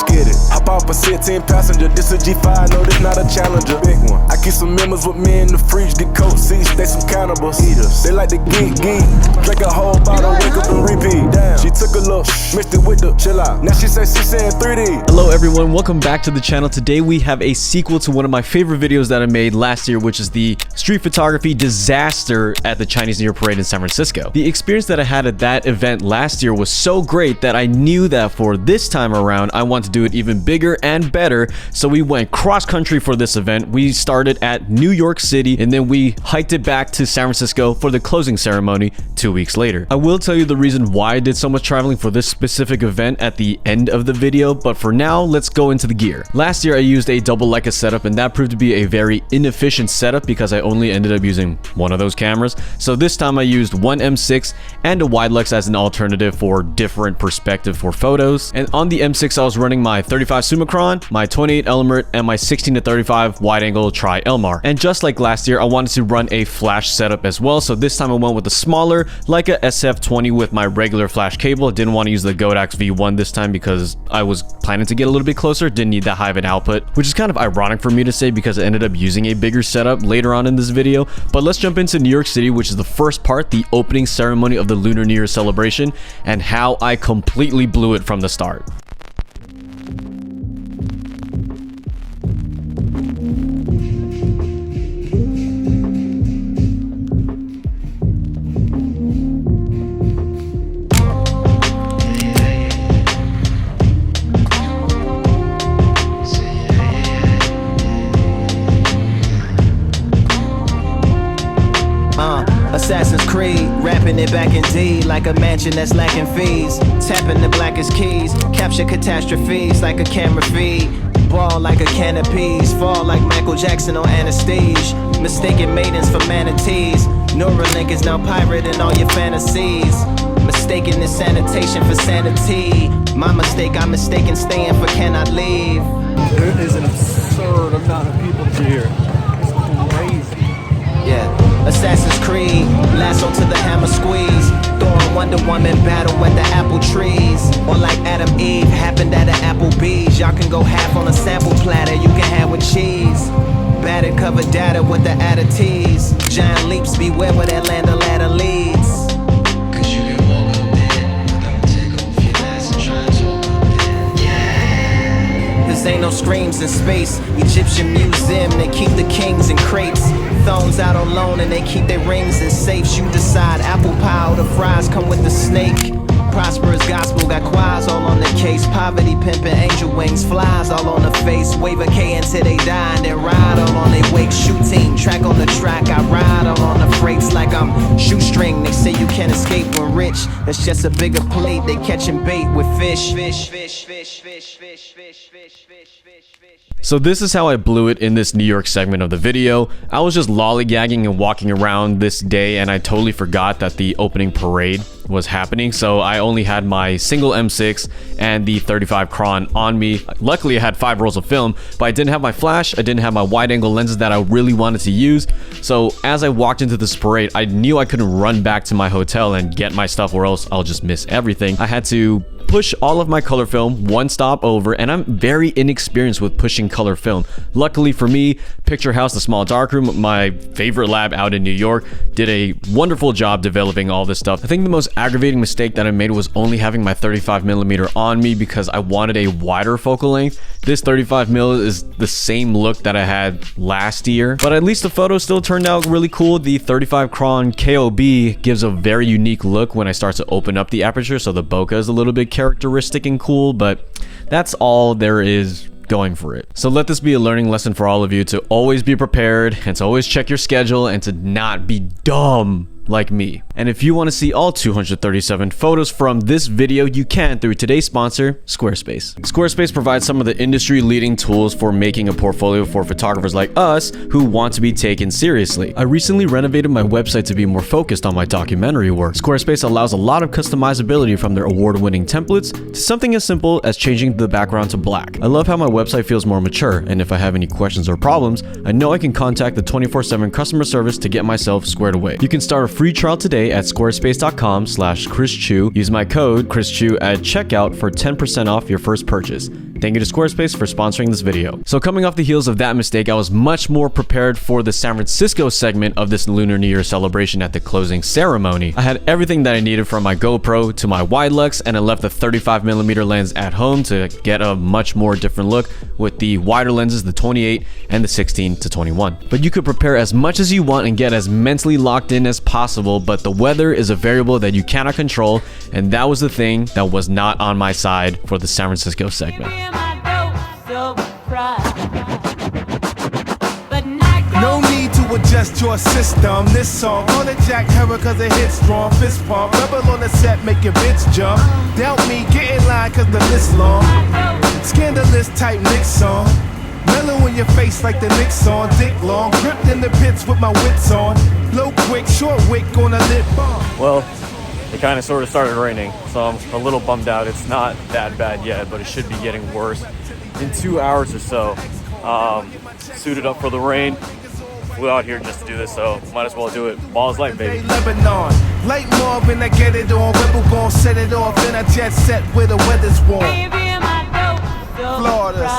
let's get it. Hop off a 16 passenger, this a G5, no, this not a Challenger. Big one. I keep some members with me in the fridge, the coat seats, they some cannibals. Eaters. They like to geek. Drink a whole bottle, wake up and repeat. Damn, she took a look, mixed it with the chill out. Now she saying 3D. Hello everyone, welcome back to the channel. Today we have a sequel to one of my favorite videos that I made last year, which is the street photography disaster at the Chinese New Year parade in San Francisco. The experience that I had at that event last year was so great that I knew that for this time around, I want to do it even bigger and better. So we went cross country for this event. We started at New York City and then we hiked it back to San Francisco for the closing ceremony 2 weeks later. I will tell you the reason why I did so much traveling for this specific event at the end of the video, but for now, let's go into the gear. Last year, I used a double Leica setup and that proved to be a very inefficient setup because I only ended up using one of those cameras. So this time I used one M6 and a Widelux as an alternative for different perspective for photos. And on the M6, I was running my 35 Summicron, my 28 Elmert, and my 16-35 wide angle tri Elmar. And just like last year, I wanted to run a flash setup as well. So this time I went with a smaller Leica SF20 with my regular flash cable. I didn't want to use the Godox V1 this time because I was planning to get a little bit closer, didn't need that high of an output, which is kind of ironic for me to say because I ended up using a bigger setup later on in this video. But let's jump into New York City, which is the first part, the opening ceremony of the Lunar New Year celebration, and how I completely blew it from the start. Assassin's Creed, rapping it back in D like a mansion that's lacking fees. Tapping the blackest keys, capture catastrophes like a camera feed. Ball like a can of peas, fall like Michael Jackson on anesthesia. Mistaken maidens for manatees. Neuralink is now pirating all your fantasies. Mistaken this sanitation for sanity. My mistake, I'm mistaken staying for cannot leave. There is an absurd amount of people here. It's crazy. Yeah. Assassin's Creed, lasso to the hammer squeeze. Throwing Wonder Woman battle at the apple trees. Or like Adam Eve happened at an Applebee's. Y'all can go half on a sample platter, you can have with cheese. Battered covered data with the addities. Giant leaps, beware where that land ladder leads. Cause you can walk up there, but don't take off your mask and try to talk up there. Yeah. This ain't no screams in space. Egyptian museum, they keep the kings in crates. Thrones out on loan and they keep their rings in safes. You decide, apple pie or the fries come with the snake. Prosperous gospel got choirs all on the case. Poverty pimping, angel wings, flies all on the face. Wave a K until they die and then ride all on their wake. Shooting, track on the track, I ride all on the freights like I'm shoestring. They say you can't escape when rich. That's just a bigger plate, they catching bait with fish. So this is how I blew it in this New York segment of the video. I was just lollygagging and walking around this day and I totally forgot that the opening parade was happening. So I only had my single M6 and the 35 Cron on me. Luckily I had 5 rolls of film, but I didn't have my flash. I didn't have my wide angle lenses that I really wanted to use. So as I walked into this parade, I knew I couldn't run back to my hotel and get my stuff or else I'll just miss everything. I had to push all of my color film one stop over, and I'm very inexperienced with pushing color film. Luckily for me, Picture House, the small darkroom, my favorite lab out in New York, did a wonderful job developing all this stuff. I think the most aggravating mistake that I made was only having my 35mm on me because I wanted a wider focal length. This 35mm is the same look that I had last year, but at least the photo still turned out really cool. The 35 Cron KOB gives a very unique look when I start to open up the aperture, so the bokeh is a little bit characteristic and cool, but that's all there is going for it. So let this be a learning lesson for all of you to always be prepared and to always check your schedule and to not be dumb like me. And if you want to see all 237 photos from this video, you can through today's sponsor, Squarespace. Squarespace provides some of the industry-leading tools for making a portfolio for photographers like us who want to be taken seriously. I recently renovated my website to be more focused on my documentary work. Squarespace allows a lot of customizability from their award-winning templates to something as simple as changing the background to black. I love how my website feels more mature, and if I have any questions or problems, I know I can contact the 24/7 customer service to get myself squared away. You can start a free trial today at squarespace.com/ChrisChew. Use my code ChrisChew at checkout for 10% off your first purchase. Thank you to Squarespace for sponsoring this video. So coming off the heels of that mistake, I was much more prepared for the San Francisco segment of this Lunar New Year celebration at the closing ceremony. I had everything that I needed from my GoPro to my Widelux, and I left the 35mm lens at home to get a much more different look with the wider lenses, the 28 and the 16-21. But you could prepare as much as you want and get as mentally locked in as possible, but the weather is a variable that you cannot control, and that was the thing that was not on my side for the San Francisco segment. No need to adjust your system. This song on the Jack Herrer cause it hits strong. Fist pump, rebel on the set, make your bitch jump. Doubt me, get in line cause the list long. Scandalous type Nick song. Mellow in your face like the Knicks on. Dick long, gripped in the pits with my wits on. Low quick, short wick on a lip bomb. Well, it kind of sort of started raining, so I'm a little bummed out. It's not that bad yet, but it should be getting worse in 2 hours or so. Suited up for the rain. Flew out here just to do this, so might as well do it. Ball is light, baby. Lebanon, light Marvin, I get it on. Rebel gon' set it off, then I jet set where the weather's warm. Florida,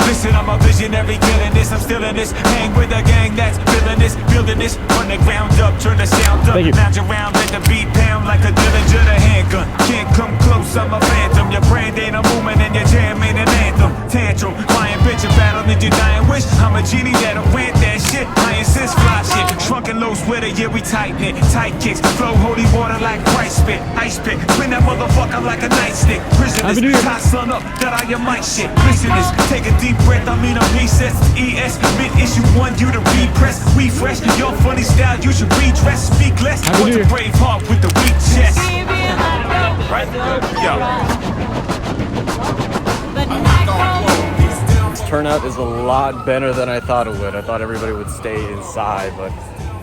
Listen, I'm a visionary, killing this, I'm still in this. Hang with a gang that's feeling this, building this. Run the ground up, turn the sound up. Lounge around, let the beat pound like a Dillinger the handgun. Can't come close, I'm a phantom. Your brand ain't a movement and your jam ain't an anthem. Tantrum, flying bitch, a battle, did you dying wish? I'm a genie that'll rant that shit. I insist, fly shit. Shrunken low sweater, yeah, we tighten it. Tight kicks, flow holy water like Christ spit. Ice pick, spin that motherfucker like a nightstick. Prisoners, tie sun up, that I am my shit. Listeners, take a deep breath, I mean a recess. ES, mid issue 1, you to repress. Refresh, your funny style, you should redress. Speak less, what's a brave heart with the weak chest? Right? This turnout is a lot better than I thought it would. I thought everybody would stay inside, but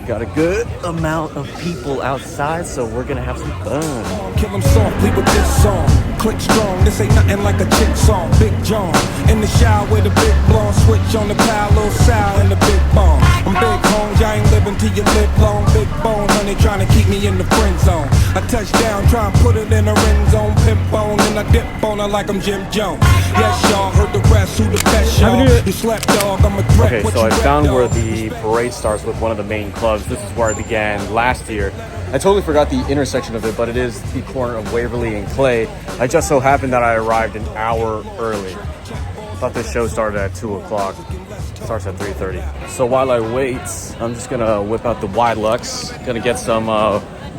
got a good amount of people outside, so we're gonna have some fun. Kill 'em softly with this song. Click strong, this ain't nothing like a chick song. Big John, in the shower with a big blonde. Switch on the pile, little sour in the big bomb. I'm big homes, I ain't living till you live long. Big bone, honey, trying to keep me in the friend zone. I touch down, try and put it in a ring zone. Pimp on, and I dip on her like I'm Jim Jones. Yes, y'all, heard the rest, who the best, y'all? You slept, dog, I'm a threat. Okay, so I found where the parade starts with one of the main clubs. This is where I began last year. I totally forgot the intersection of it, but it is the corner of Waverly and Clay. I just so happened that I arrived an hour early. I thought this show started at 2 o'clock. It starts at 3:30. So while I wait, I'm just gonna whip out the Widelux. Gonna get some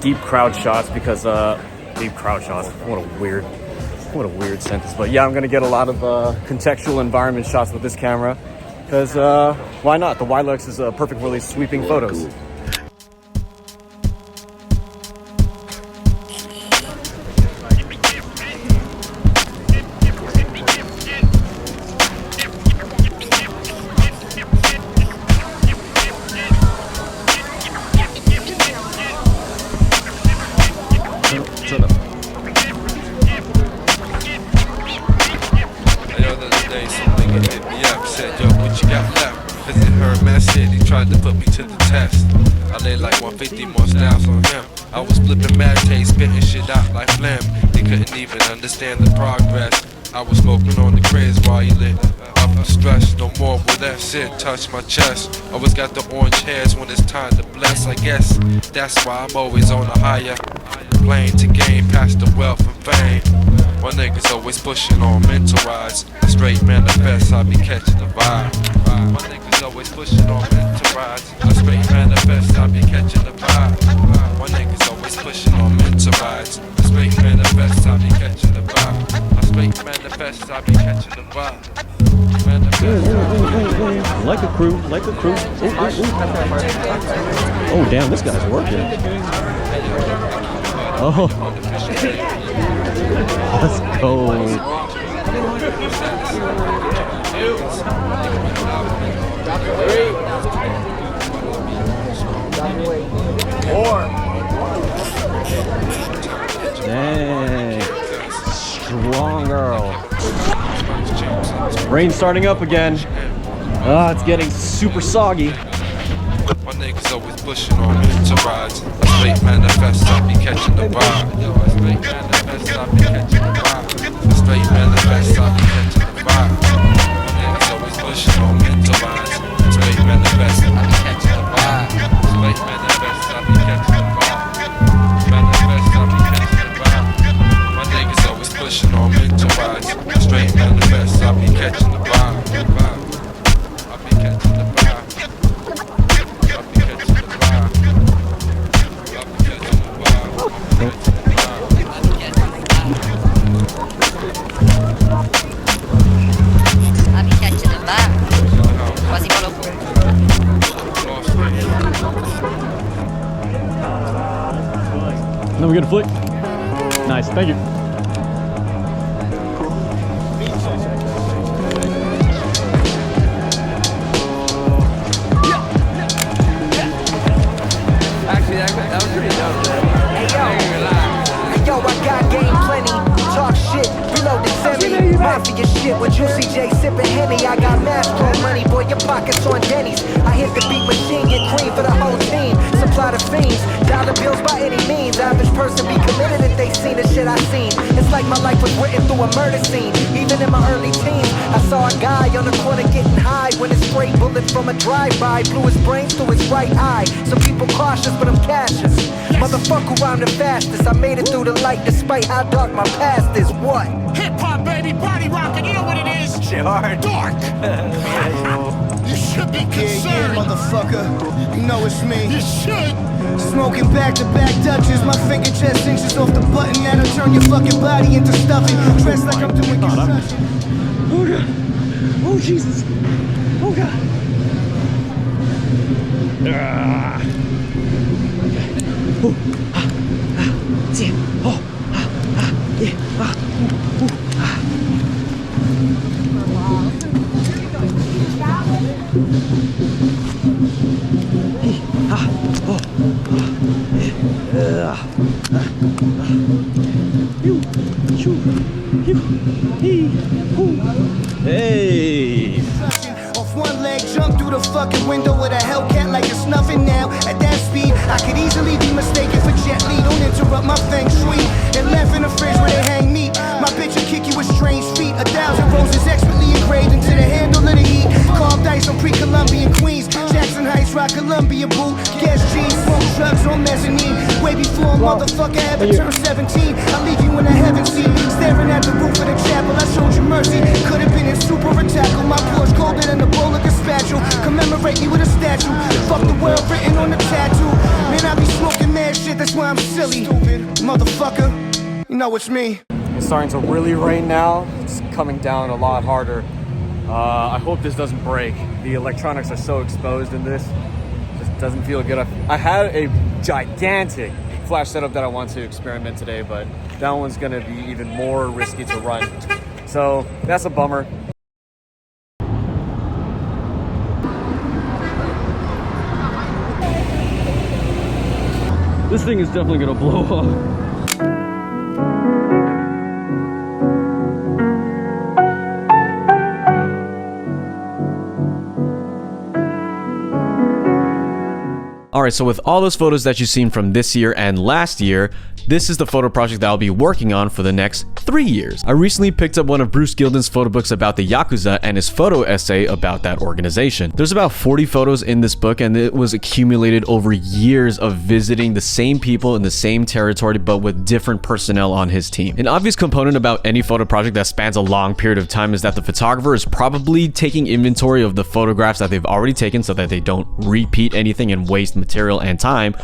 deep crowd shots because deep crowd shots. What a weird sentence. But yeah, I'm gonna get a lot of contextual environment shots with this camera because why not? The Widelux is perfect for these sweeping photos. Shut up. Some nigga hit me up, said, yo, what you got left? Cause it heard man shit, he tried to put me to the test. I laid like 150 more styles on him. I was flipping mad taste, spitting shit out like phlegm. They couldn't even understand the progress. I was smoking on the craze while he lit up the stress. No more will that shit touch my chest. Always got the orange hairs when it's time to bless. I guess that's why I'm always on a higher plane to gain past the wealth and fame. My niggas always pushing on mental rides. A straight manifest, I be catching the vibe. My niggas always pushing on mental rides. A straight manifest, I be catching the vibe. My niggas always pushing on mental rides. A straight manifest, I be catching the vibe. A straight manifest, I be catching the vibe. Like a crew, like a crew. Oh damn, this guy's working. Oh, let's go. Dang, strong girl. Rain's starting up again. Ah, it's getting super soggy. My niggas always pushing on me to rise. I straight manifest, I be catching the vibe. Yo, I straight manifest, I be catching the vibe. I straight manifest, I be catching the vibe. My niggas always pushing on me to rise. I straight manifest, I be catching the vibe. Straight manifest, I be catching the vibe. Manifest, I be catching the vibe. My niggas always pushing on me to rise. I straight manifest, I be catching the vibe. I be catching the vibe. Then we get a flick. Nice, thank you. Actually, that was pretty dope, man. Yo, I got game plenty. Talk shit, reload the semi. Mafia shit with Juicy J sipping Henny. I got mass pro money, boy, your pockets on Denny's. I hit the beat machine, get cream for the whole team. Supply the fiends, dollar bills by any means. Average person be committed if they seen the shit I seen. It's like my life was written through a murder scene. Even in my early teens, I saw a guy on the corner getting high when a stray bullet from a drive-by blew his brains through his right eye. Some people cautious, but I'm cautious. Motherfucker, I'm the fastest. I made it through the light despite how dark my past is. What? Hip-hop, baby, body rockin', you know what it is? Shit hard. Dark. You should be concerned. Yeah, motherfucker. You know it's me. You should. Smoking back-to-back Dutches. My finger just inches off the button that'll turn your fucking body into stuffing. Dressed like I'm doing construction. Oh God. Oh Jesus. Oh God. Ah. Oh, ah, ah, yeah. Oh, ah, ah, yeah. Ah, ah. Hey! Off one leg, jump through the fucking window with a Hellcat like it's nothing now. At that speed, I could easily be mistaken for Jet Li. Don't interrupt my feng shui. And left in the fridge where they hang meat. My bitch will kick you with strange feet. 1,000 roses expertly engraved into the handle of the heat. Carved ice on pre-Columbian Queens. Jackson Heights, rock Columbia boot. Gas G's, smoke drugs on mezzanine. Way before a motherfucker ever turned 17. I leave you in a heaven seat. Staring at the roof of the chapel. I showed you mercy. Could have been in super tackle. My Porsche colder than a bowl of gazpacho. Commemorate me with a statue. Fuck the world written on the tattoo. Man, I be smoking mad shit, that's why I'm silly. Stupid motherfucker. You know it's me. It's starting to really rain now. It's coming down a lot harder. I hope this doesn't break. The electronics are so exposed in this. Just doesn't feel good. I had a gigantic flash setup that I want to experiment today, but that one's gonna be even more risky to run. So that's a bummer. This thing is definitely gonna blow up. Alright, so with all those photos that you've seen from this year and last year, this is the photo project that I'll be working on for the next 3 years. I recently picked up one of Bruce Gilden's photo books about the Yakuza and his photo essay about that organization. There's about 40 photos in this book, and it was accumulated over years of visiting the same people in the same territory but with different personnel on his team. An obvious component about any photo project that spans a long period of time is that the photographer is probably taking inventory of the photographs that they've already taken so that they don't repeat anything and waste material and time,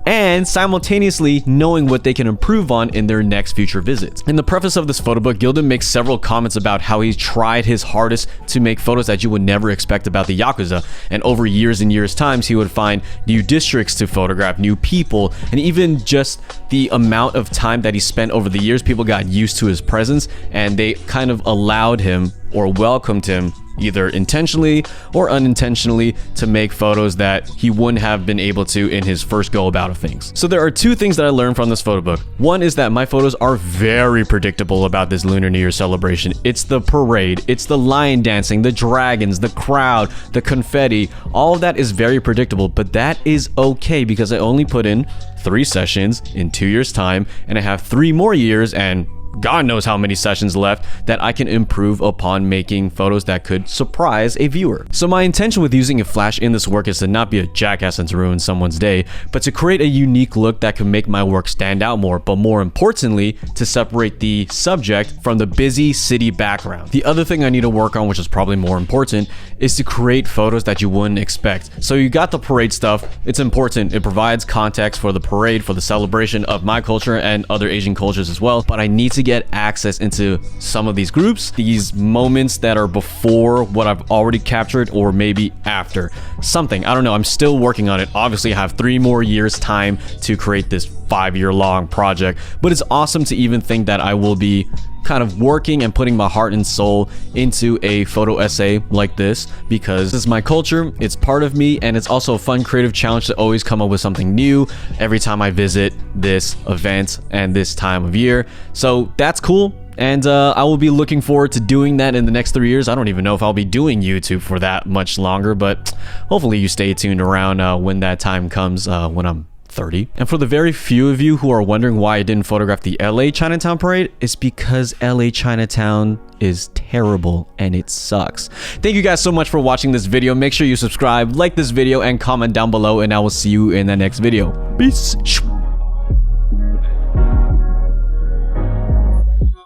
and simultaneously knowing what they can improve on in their next future visits. In the preface of this photo book, Gilden makes several comments about how he's tried his hardest to make photos that you would never expect about the Yakuza, and over years and years times he would find new districts to photograph, new people, and even just the amount of time that he spent over the years, people got used to his presence and they kind of allowed him or welcomed him either intentionally or unintentionally, to make photos that he wouldn't have been able to in his first go about of things. So there are two things that I learned from this photo book. One is that my photos are very predictable about this Lunar New Year celebration. It's the parade, it's the lion dancing, the dragons, the crowd, the confetti, all of that is very predictable, but that is okay because I only put in 3 sessions in 2 years time, and I have 3 more years and God knows how many sessions left that I can improve upon making photos that could surprise a viewer. So my intention with using a flash in this work is to not be a jackass and to ruin someone's day, but to create a unique look that can make my work stand out more, but more importantly, to separate the subject from the busy city background. The other thing I need to work on, which is probably more important, is to create photos that you wouldn't expect. So you got the parade stuff, it's important, it provides context for the parade, for the celebration of my culture and other Asian cultures as well, but I need to get access into some of these groups, these moments that are before what I've already captured or maybe after. Something, I don't know, I'm still working on it. Obviously I have 3 more years time to create this 5-year-long project, but it's awesome to even think that I will be kind of working and putting my heart and soul into a photo essay like this, because this is my culture, it's part of me, and it's also a fun creative challenge to always come up with something new every time I visit this event and this time of year. So that's cool. And I will be looking forward to doing that in the next 3 years. I don't even know if I'll be doing YouTube for that much longer, but hopefully you stay tuned around when that time comes, when I'm 30. And for the very few of you who are wondering why I didn't photograph the LA Chinatown parade, it's because LA Chinatown is terrible and it sucks. Thank you guys so much for watching this video. Make sure you subscribe, like this video, and comment down below, and I will see you in the next video. Peace.